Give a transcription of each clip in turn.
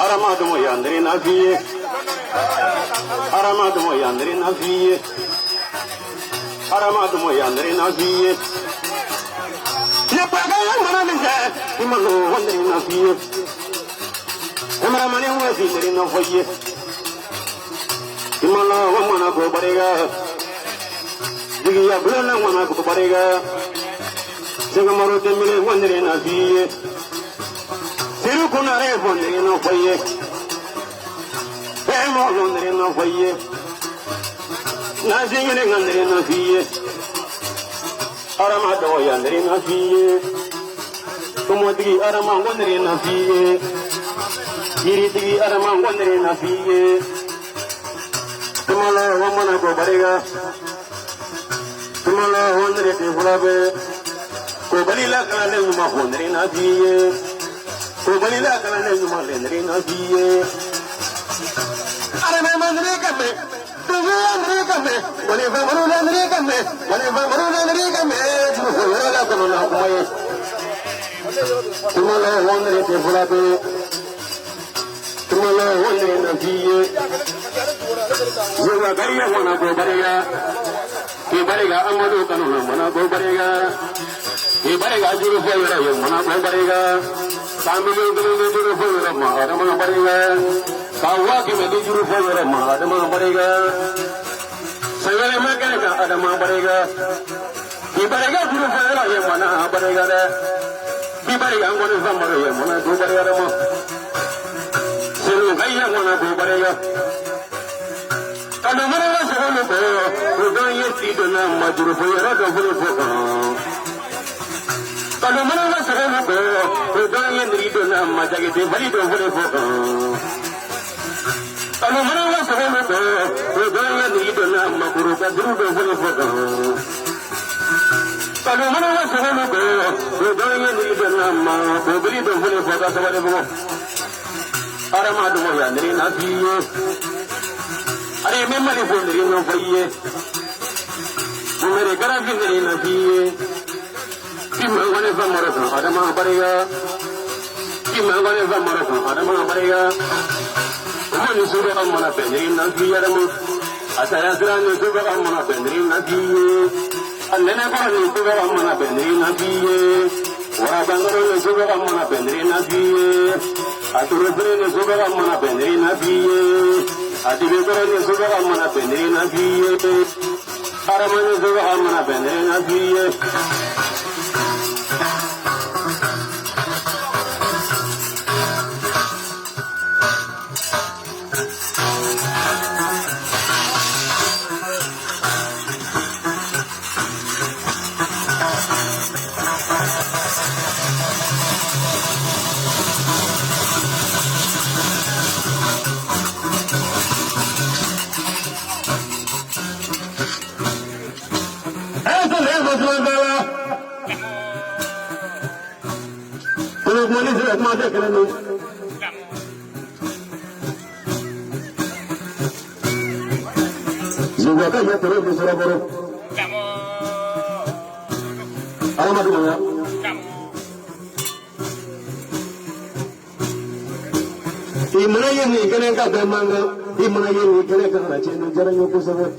Aramado Moyandre na vie, Aramado Moyandre na vie, Aramado Moyandre na vie. Ne paga mana nje, imalo wandre na vie. Emra mane wasi ndre na foye. Imalo wamana ko barega. Digi ya blona wana ko barega. Senga maro temile wandre na vie. Siru kunare wandre na foye. Emo wandre na foye. Na zingene wandre na vie. Aramado yandre na vie. Kumodigi arama wandre na vie. Yiri arama wandre na vie. Tumala wamana ko barega. Tumala wandre te fulabe. Ko balila kala le ma wandre na vie. Ko balila kala le ma wandre na vie. Arame mandre kame. Tuwe andre kame. Wale fa maru andre kame. Wale fa maru andre kame. Tumala kono na kumaye. Tumala wandre te fulabe. Tumala wandre na vie. Zewa gariya wana go barega. Ke barega amadu kanu na mana go barega. Ke barega juru foyera ye mana go barega. Tamile gulu juru foyera ma adama barega. Kawa ke me juru foyera ma adama barega. Severe me ka adama barega. Ke barega juru foyera ye mana barega de. Ke barega ngone zamare ye mana go barega mo. Selu gaiya wana go barega. Kalau mana sekarang itu, bukan yang tidak nama juru foyera dan foyera. Kalau mana sekarang itu, bukan yang tidak nama jaga dibalik dan foyera. Kalau mana sekarang itu, bukan yang tidak nama guru dan foyera. Kalau mana sekarang itu, bukan yang tidak nama beli dan foyera sebagai Aramado Moyandre na vie. Are memali fondri no faye. Mere gara findri na vie. Kimma wane famara ko adama barega. Kimma wane famara ko adama barega. Umani sura amana pendri na vie adama. Asaya sirane sura amana pendri na vie. Annene korani sura amana pendri na vie. Wara bangaro sura amana pendri na vie. Aturu sirane sura amana pendri na vie. Adibekore suga amana pendri na vie. Aramane suga amana pendri na vie. Mada kerana juga kan ya terus di Surabaya. Alamat mana? Imana ini kena kata mangga, imana ini kena kata cina jarang aku sebut.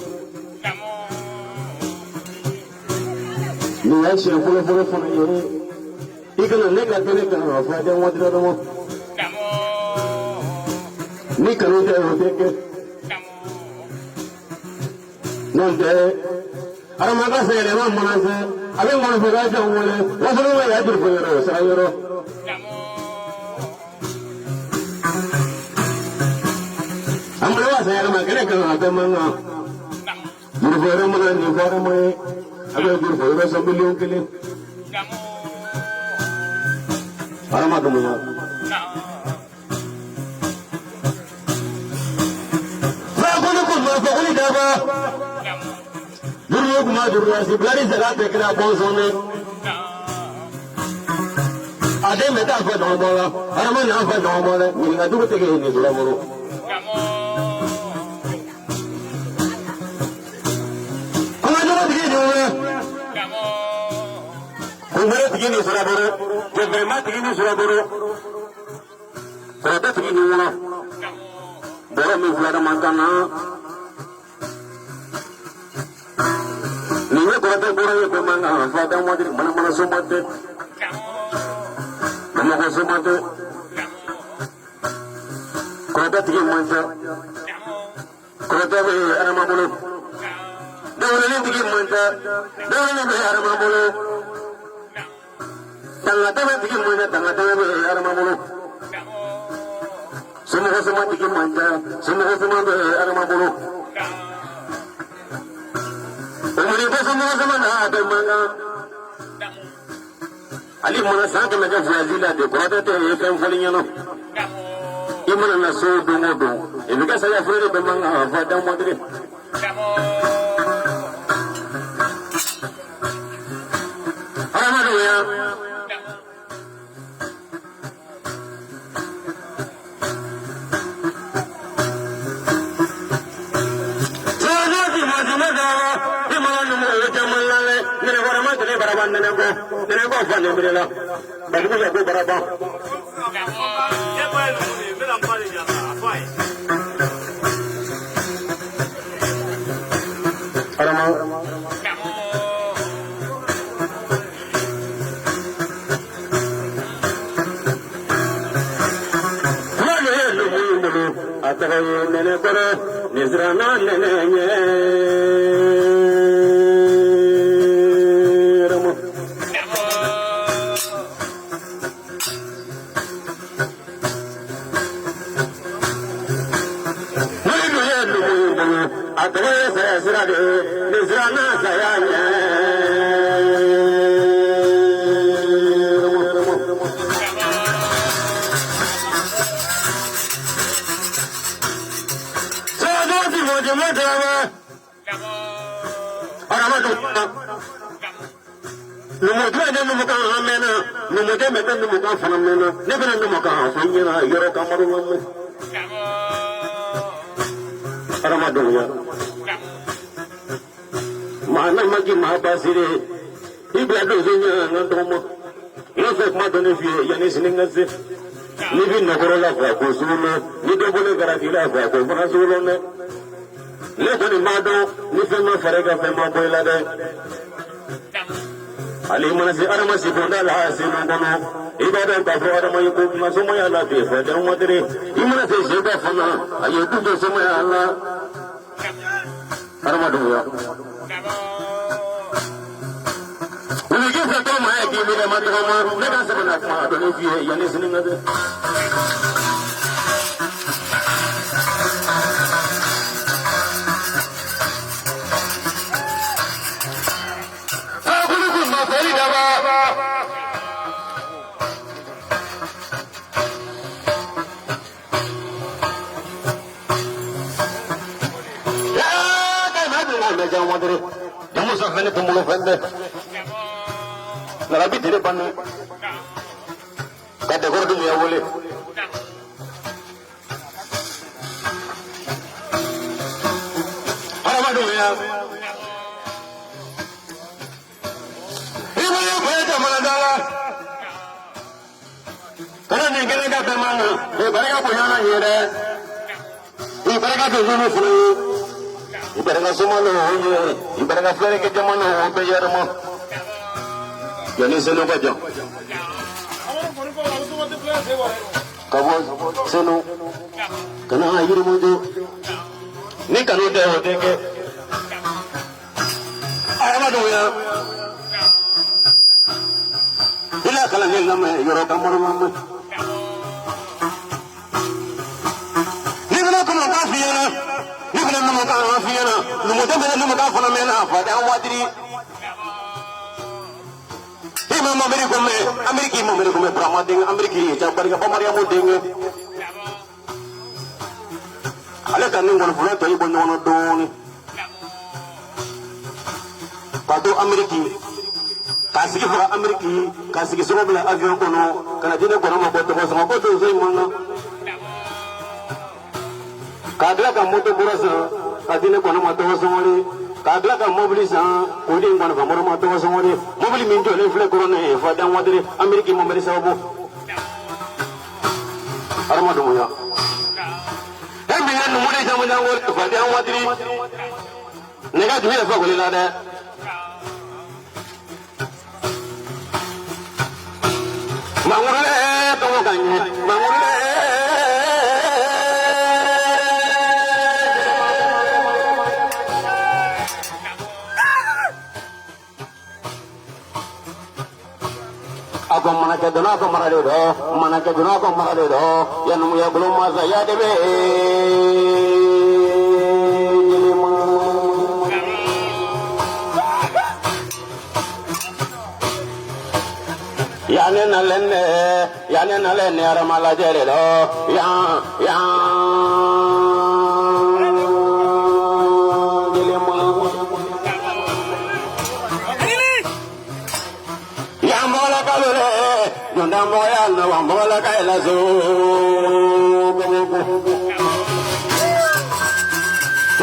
Ni asyik pura-pura pun ini. Ikan nega kene kan apa yang wadra demo. Ni kan udah hotek. Nanti, orang makan saya lewat mana saya, abang mana pergi jauh mana, wajar mana ya berpikir saya. Ambil saya lewat kene kan apa mana. Nivara mana nivara mai. Agar berfora sambil kele. Arama dunia. Fakuli daba. Dulu kuma dulu si belari zakat bekra bonsone. Ada meta apa domola. Arama na apa domola. Minga dulu tege ini dulu moro. Kuma dulu tege dulu. Kumere tege ni suraboro. Jebema tege ni suraboro. Suraboro tege ni moro. Bora mi fulada mantana. Niwe kota bora ye pemanga. Fulada mati mana sumate. Mana sumate. Kota tiga manta. Kota be arama bolo. Dawlani tiga manta. Dawlani be arama bolo. Tangata be tiga manta. Tangata be arama bolo. Semua tiga manja, semua arama bulu. Pemerintah semua ada manga. Ali mana sangat macam Brazil ada, berada tu ikan folinya no. Imana nasu dungu. Ini kan saya free memang pada modern. Arama tu ya. Nenego fane mirela bagu ya go baraba ye boy ni mera mpale ya afai arama Mane lu mulu atare nene kore nizrana nene Mana magi mahabasire iblado zenya ngandomo yofe madone fie yani siningase ni bi nagorola kwa kosulo ni dobole garatila kwa ko fasulo ne le toni mado ni fema farega fema boila de ali manasi arama si bonda la sinu bono ibadan ka fo arama yuko masoma ya la te fa de modere imana se jeba fana ayeku do soma ya Allah arama do ya Ini kita tahu mana kini ni mata kama, mereka sebenar kama doni fie, yang ni senang ada. Aku ni pun mahu beli dawa. Ya, kan ada orang macam mana? Jamu sahkan itu mulu fende. Narabi dire panu kada gordu ya boleh arama do ya ibu ya beta maladala kana ni kene ka pemana e baraka punyana yere e baraka do zunu fulu e baraka sumalo ye e baraka flere ke jamano be yarmo Yani seno kaja. Kabo seno. Kana ayir mudu. Ni kanu de hote ke. Ayama do ya. Ila kala ni nama yoro kamar mama. Ni kana kuma kafiya. Ni fana numu kan fiyana numu de bena numu kan fana mena fada wadiri imam ameriki kome pramading ameriki jabar ga pamaria moding ala kan ngol fula tay bo nono doni pado ameriki kasigi fura ameriki kasigi sobo bla avion kono kana dine kono ma boto ko sama boto zay monna kadla ka moto burasa kadine kono ma to somori kadla ka mobilisa kodi ngona ka moro ma to somori mobili min jole fle korone fa dan wadire ameriki mo meri sabu armadu ya embe nan mo dai jamu dan wor fa dan wadire nega duwe fa golila de mangurule to kanye mangurule ako manake dona ko marade do manake dona ko marade do yanu ya belum masa ya debe yani nalenne aramala jere do ya Yonda moya na wambola kaila zo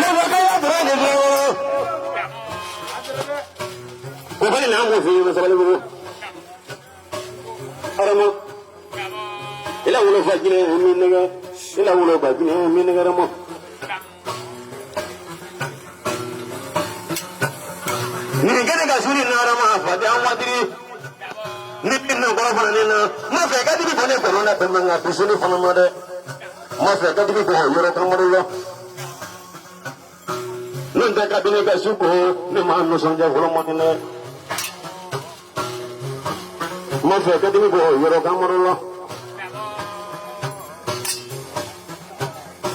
Leva kaya brane do Ko bani na mo fi na sabale mo Aramo Ila ulo fajine min naga ila ulo bajine min naga ramo Ni gane ga suri na rama fa da wadiri Nipin na gora fana nina ma fe ka dibi bone kono na pemma nga pisuni fana ma de ma fe ka dibi ko yoro tan mari yo non ta ka bine ka suko ne ma no sonja folo mo dine ma fe ka dibi ko yoro kan mari yo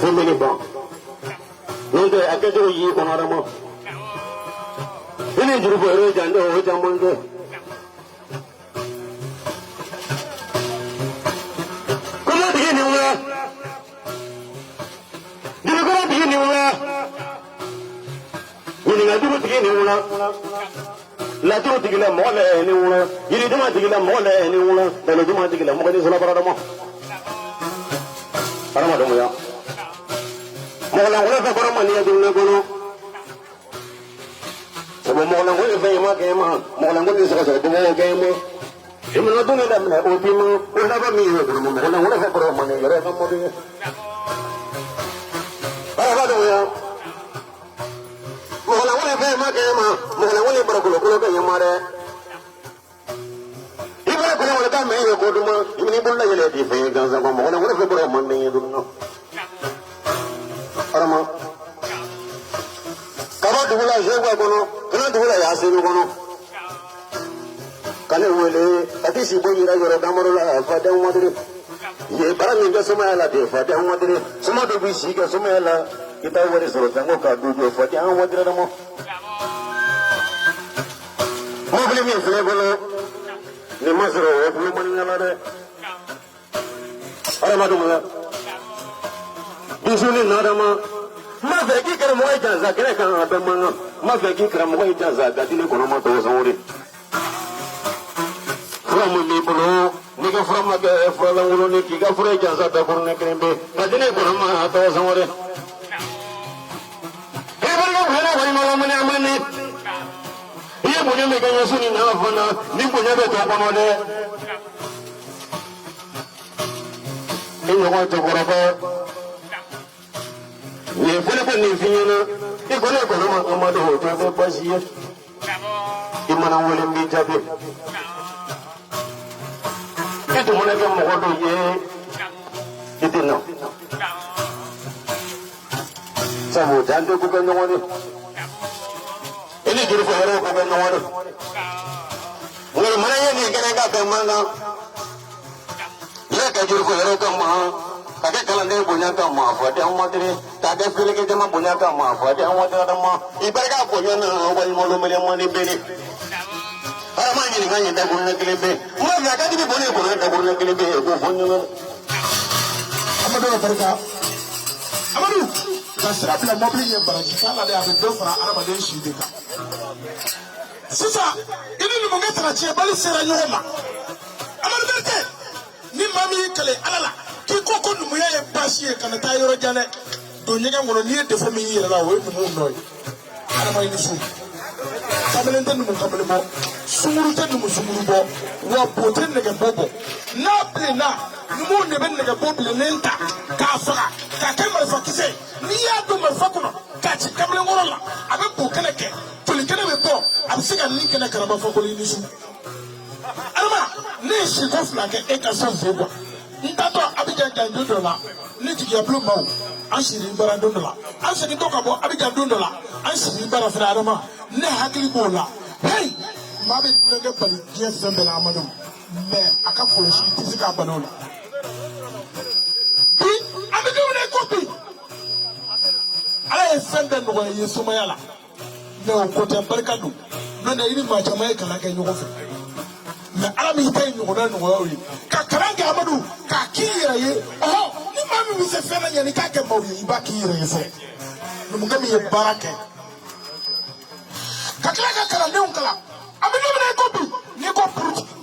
fo mini bon non de akajo yi kono ramo ini juru fo ro jando o jamonde la duru tigi ni wula la duru tigi la mɔgɔ lɛ ni wula yiri duma tigi la mɔgɔ lɛ ni wula dalo duma tigi la mɔgɔ ni sɔrɔ bara dama adamadenw ya mɔgɔ lankolon fɛ kɔrɔ ma ni ya dumuni kɔnɔ sabu mɔgɔ lankolon fɛ yɛma kɛ ma mɔgɔ lankolon ni sɔgɔsɔgɔ dɔgɔ kɛ ma imina dun ni daminɛ o bi ma o laban min ye dɔrɔn mɔgɔ lankolon fɛ kɔrɔ ma ni yɛrɛ ka mɔdi ye adamadenw ya Mola wale fe ma ke ma mola wale bara kulo ke yamare ibara kulo wala ka me ko duma imini bulla yele di fe ganza ko mola wale fe bara man ne dunno arama kaba dugula je ko kono kana dugula ya se kono kale wele ati si boyi ra yoro damaro la fa da wadire ye bara min ga suma la de fa da wadire suma do bi si ga suma la kita wari soro tango ka dujo fati an wadira damo mobili mi fle bolo ni masro o fle mani ngala de ara madu mala bisuni nadama ma fe ki kare mo ijaza kare kan adama ma fe ki kare mo ijaza gadine kono ma to sawori from mi bolo ni ga from ga from ngolo ni ki ga fure ijaza da kono krembe gadine kono ma to sawori Iya punya meganya suni na fana ni punya beto kono de Iyo ko to koroko ni fele ko ni finyana e ko le ko ma amado ho to ko pasiye imana wole mbi jabe Itu mo ne ko mo ko do ye itu no Sabu jando ko ko ngoni Ini juru ko hero ko ben ngoni Ngol mana ye ni kene ka be manga Ya ka juru ko hero ko ma kake kalande bonya ka ma fa de amadre ta de fele ke jama bonya ka ma fa de amadre ma ibarga bonya na wal molo mele mani beni arama ni ngani da gunna kelebe ma ga ka di bonya ko da gunna kelebe ko bonya amadu barka amadu ka sira bila mobili ye baraji kala de abe do fara arama de shi de ka sisa ini ni monga tara che bali sera nyoma amadu berte ni mami kale alala ki koko numu ya pasi e kana ta yoro jane do nyega ngono ni defo mi yira la wo numu noy arama ni su kamelen tan numu kamelen mo sumuru tan numu sumuru bo wa boten ne ga bobo na ple na numu ne ben ne ga bobo lenta ka fara ka kamel fa kise ni ya do mal fa kuno ka ci kamelen ngoro la abe bo kene ke tuli kene be bo ab siga ni kene karaba fa ko ni su arama ne shi ko fla ke e ka so fo ntato abija jandondo la ni tigiya blu maw ashiri bara dondo la ashiri to ka bo abija dondo la ashiri bara fra adama ne hakili bola hey mabe nge bali je sembe la amadu me aka koloshi tisika banola bi abidu ne kopi ala ye sembe no ye sumayala ne o kote barkadu no ne ini ma jamae kala ke nyoko fe me ala mi tay nyoko na no yo ka karanga amadu ka kira ye oh ni mami mi se fe na nyani ka ke mawi iba kira ye fe no mo ngami ye barake ka karanga kala ne unkala amadu ne kopi ni ko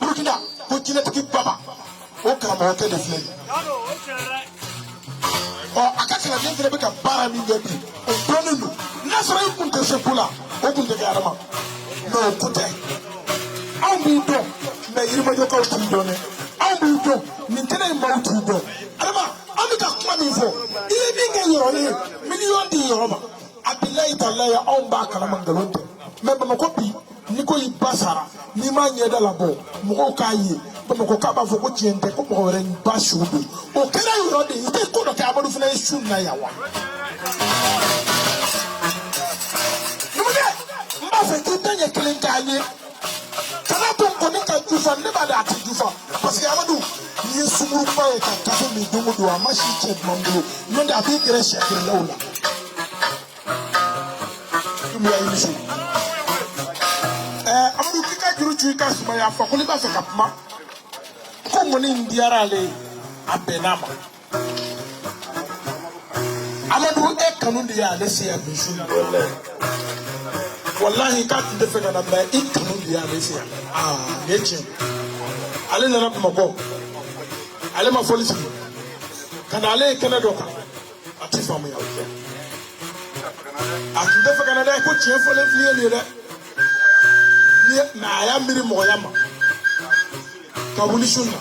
burkina ko kina tiki baba o kala mo ke de fle o akakala ne fere be ka bara mi ngebi o donunu na soro ikun te se pula o kun te ga arama no kote an bi do me yirima jo ko tu do ne an bi do ni tene ma tu do arama an bi ka kuma mi fo ile bi nge yoro ni million di yoro ma abillahi taala an ba kala mangalonte me ba ko bi ni ko ibasara ni ma nye da labo mo ka yi ba mo ko ka ba fo ko tiente ko mo re ni ba shudu o kera yoro de ite ko do ka amadu funa shu na yawa mba fe ki tanye kelen ka ye kana to ko ni ka jufa ne ba da ati jufa parce que amadu ni sumuru pa e ka ka mi dungu do amashi che mambu no da bi gre shekir lawla mi ya yi shu amadu kika juru chu ka suma ya fa ko li ba fe ka puma ko mo ni ndiara le abenama amadu e kanu ndi ya le se ya bi shu wallahi ka tun fe kana ba e kanu ndi ya le se ya yeche ale na rap mako ale ma folisi kana ale kana doka ati famu ya oke ati de fe kana da ko chien fole flie le da ni na ya miri mo ya ma ka wuli shunna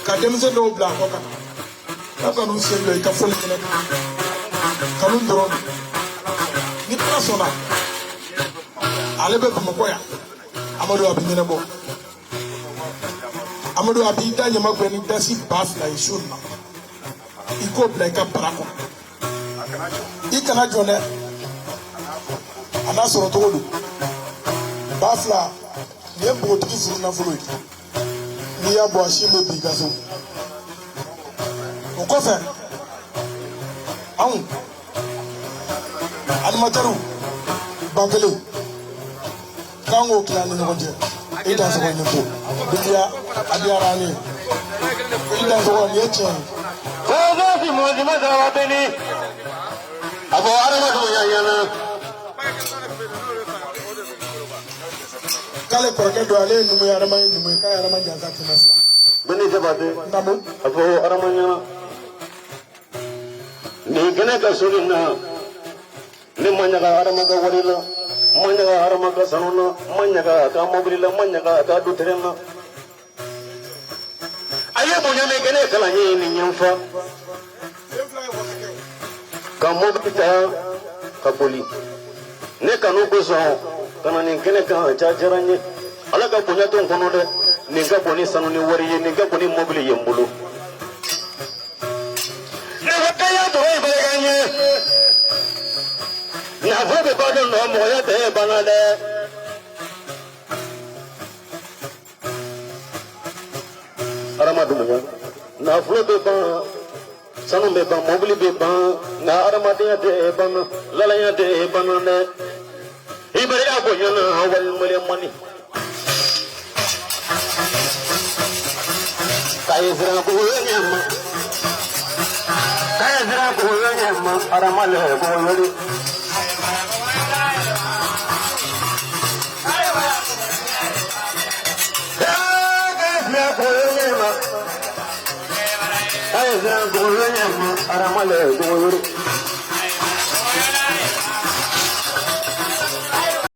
ka demse do bla ko ka nu se le ka fole kene ka nu ndoro ni persona ale be ko ya amadu abinyene bo amadu abida nyama kwani dasi bafla ishunna iko bleka brako ikana jone ana soro to do bafla ye bo tiki furu na furu ni ya bo ashime bi gaso o ko fe animataru bankele kango kila ni ngonje ida so ni ko biya adiara ni ida so ni eche ko go fi mo di ma sa beni abo arama do ya yana kale korke do ale numu ya arama numu ka arama jaza tinasa beni jabate namu abo arama yana ni gene ka surina ni manya ka arama ka warila manya ka arama ka sanuna manya ka mobilila manya ka dutrena aye bonya me gene kala ni nyamfa ka mobilita ka boli ne kanu ko so kana ni gene ka chajaranye ala ka bonya ton kono de ni ga boni sanuni wari ni ga boni mobili yembulu ne wakaya to e beleganye na vobe badon no mo ya te banale arama dumunya nafolo bɛ ban sanu bɛ ban mobili bɛ ban nka adamadenya tɛ ban lalaya tɛ ban dɛ i bɛ y'a bonyana walimulen mɔni k'a ye siran ko ɲɛma k'a ye siran ko ɲɛma adamadenya ko yoli. Ayo jangan goyang, aramale goyang.